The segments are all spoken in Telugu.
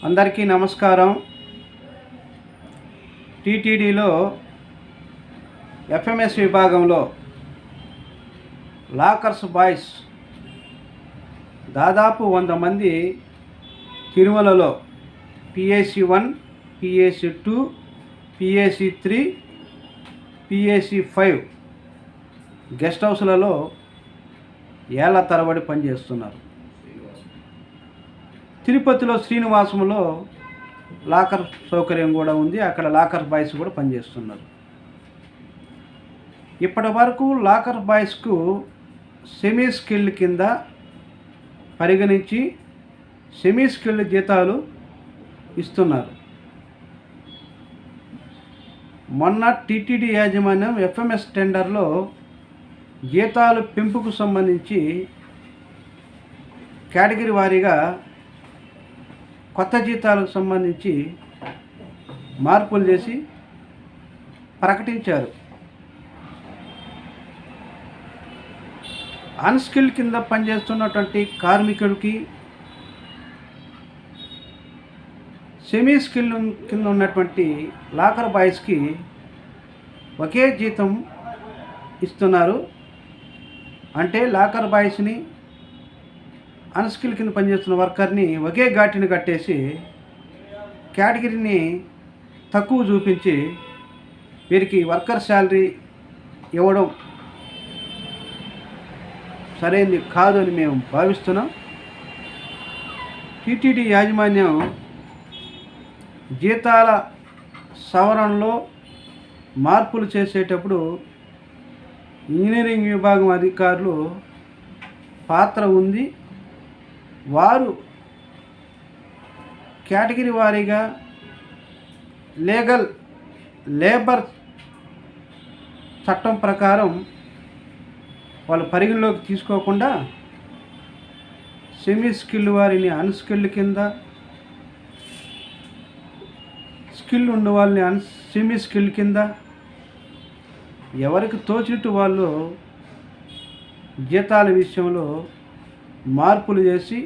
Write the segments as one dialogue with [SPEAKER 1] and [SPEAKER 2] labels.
[SPEAKER 1] అందరికీ నమస్కారం. టీటీడీలో ఎఫ్ఎంఎస్ విభాగంలో లాకర్స్ బాయ్స్ దాదాపు 100 మంది తిరుమలలో PAC 1, PAC 2, PAC 3, PAC 5 guest హౌస్లలో ఏళ్ల తరబడి పనిచేస్తున్నారు. తిరుపతిలో శ్రీనివాసంలో లాకర్ సౌకర్యం కూడా ఉంది. అక్కడ లాకర్ బాయ్స్ కూడా పనిచేస్తున్నారు. ఇప్పటి వరకు లాకర్ బాయ్స్కు సెమీ స్కిల్డ్ కింద పరిగణించి సెమీ స్కిల్డ్ జీతాలు ఇస్తున్నారు. మొన్న టీటీడీ యాజమాన్యం ఎఫ్ఎంఎస్ టెండర్లో జీతాలు పెంపుకు సంబంధించి కేటగిరీ వారీగా కొత్త జీతాలకు సంబంధించి మార్పులు చేసి ప్రకటించారు. అన్స్కిల్ కింద పనిచేస్తున్నటువంటి కార్మికుడికి సెమీ స్కిల్ కింద ఉన్నటువంటి లాకర్ బాయ్స్కి ఒకే జీతం ఇస్తున్నారు. అంటే లాకర్ బాయ్స్ని అన్స్కిల్ కింద పనిచేస్తున్న వర్కర్ని ఒకే ఘాటిని కట్టేసి కేటగిరీని తక్కువ చూపించి వీరికి వర్కర్ శాలరీ ఇవ్వడం సరైనది కాదు అని మేము భావిస్తున్నాం. టీటీడీ యాజమాన్యం జీతాల సవరణలో మార్పులు చేసేటప్పుడు ఇంజనీరింగ్ విభాగం అధికారులు పాత్ర ఉంది. వారు కేటగిరీ వారీగా లేబర్ చట్టం ప్రకారం వాళ్ళు పరిగణలోకి తీసుకోకుండా సెమీ స్కిల్ వారిని అన్స్కిల్డ్ కింద, స్కిల్ ఉన్న వాళ్ళని సెమీ స్కిల్ కింద ఎవరికి తోచినట్టు వాళ్ళు జీతాల విషయంలో మార్పులు చేసి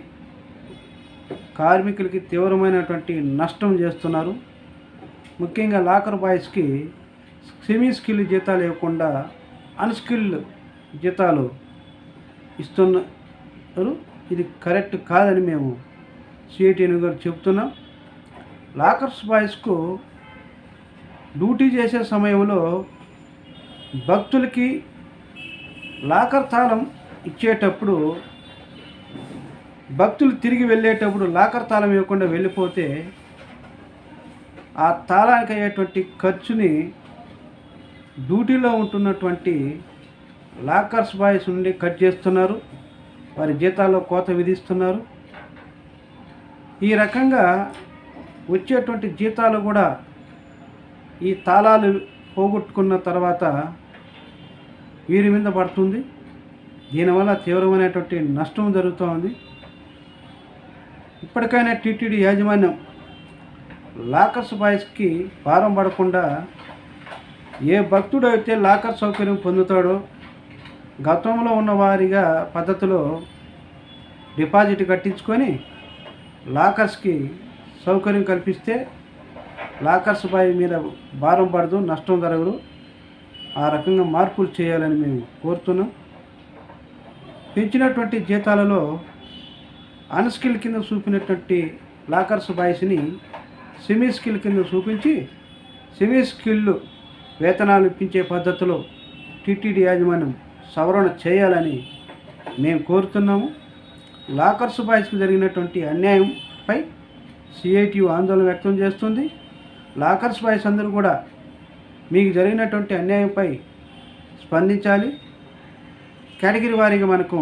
[SPEAKER 1] కార్మికులకి తీవ్రమైనటువంటి నష్టం చేస్తున్నారు. ముఖ్యంగా లాకర్ బాయ్స్కి సెమీ స్కిల్ జీతాలు ఇవ్వకుండా అన్స్కిల్డ్ జీతాలు ఇస్తున్నారు. ఇది కరెక్ట్ కాదని మేము సిఐటిని గారు చెప్తున్నాం. లాకర్స్ బాయ్స్కు డ్యూటీ చేసే సమయంలో భక్తులకి లాకర్ తాళం ఇచ్చేటప్పుడు భక్తులు తిరిగి వెళ్ళేటప్పుడు లాకర్ తాళం ఇవ్వకుండా వెళ్ళిపోతే ఆ తాళానికి అయ్యేటువంటి ఖర్చుని డ్యూటీలో ఉంటున్నటువంటి లాకర్స్ బాయ్స్ నుండి కట్ చేస్తున్నారు. వారి జీతాల్లో కోత విధిస్తున్నారు. ఈ రకంగా వచ్చేటువంటి జీతాలు కూడా ఈ తాళాలు పోగొట్టుకున్న తర్వాత వీరి మీద పడుతుంది. దీనివల్ల తీవ్రమైనటువంటి నష్టం జరుగుతూ ఉంది. ఇప్పటికైనా టీటీడీ యాజమాన్యం లాకర్స్ బాయ్స్కి భారం పడకుండా ఏ భక్తుడు అయితే లాకర్ సౌకర్యం పొందుతాడో గతంలో ఉన్న వారిగా పద్ధతిలో డిపాజిట్ కట్టించుకొని లాకర్స్కి సౌకర్యం కల్పిస్తే లాకర్స్ బాయ్ మీద భారం పడదు, నష్టం జరగదు. ఆ రకంగా మార్పులు చేయాలని మేము కోరుతున్నాం. పెంచినటువంటి జీతాలలో అన్స్కిల్ కింద చూపినటువంటి లాకర్స్ బాయ్స్ని సెమీ స్కిల్ కింద చూపించి సెమీ స్కిల్ వేతనాలు ఇప్పించే పద్ధతిలో టీటీడీ యాజమాన్యం సవరణ చేయాలని మేము కోరుతున్నాము. లాకర్స్ బాయ్స్కి జరిగినటువంటి అన్యాయంపై సిఐటియు ఆందోళన వ్యక్తం చేస్తుంది. లాకర్స్ బాయ్స్ అందరూ కూడా మీకు జరిగినటువంటి అన్యాయంపై స్పందించాలి. కేటగిరీ వారీగా మనకు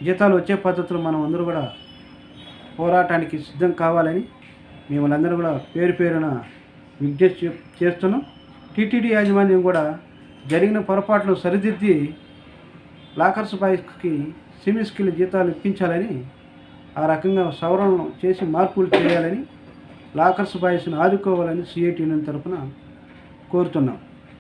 [SPEAKER 1] జీతాలు వచ్చే పద్ధతులు మనం అందరూ కూడా పోరాటానికి సిద్ధం కావాలని మిమ్మల్ని అందరూ కూడా పేరు పేరున విజ్ఞప్తి చేస్తున్నాం. టీటీడీ యాజమాన్యం కూడా జరిగిన పొరపాట్లు సరిదిద్ది లాకర్స్ బాయ్స్కి సెమీ స్కిల్ జీతాలు ఇప్పించాలని, ఆ రకంగా సవరణ చేసి మార్పులు చేయాలని, లాకర్స్ బాయ్స్ని ఆదుకోవాలని సిఐటి యూనియన్ తరఫున కోరుతున్నాం.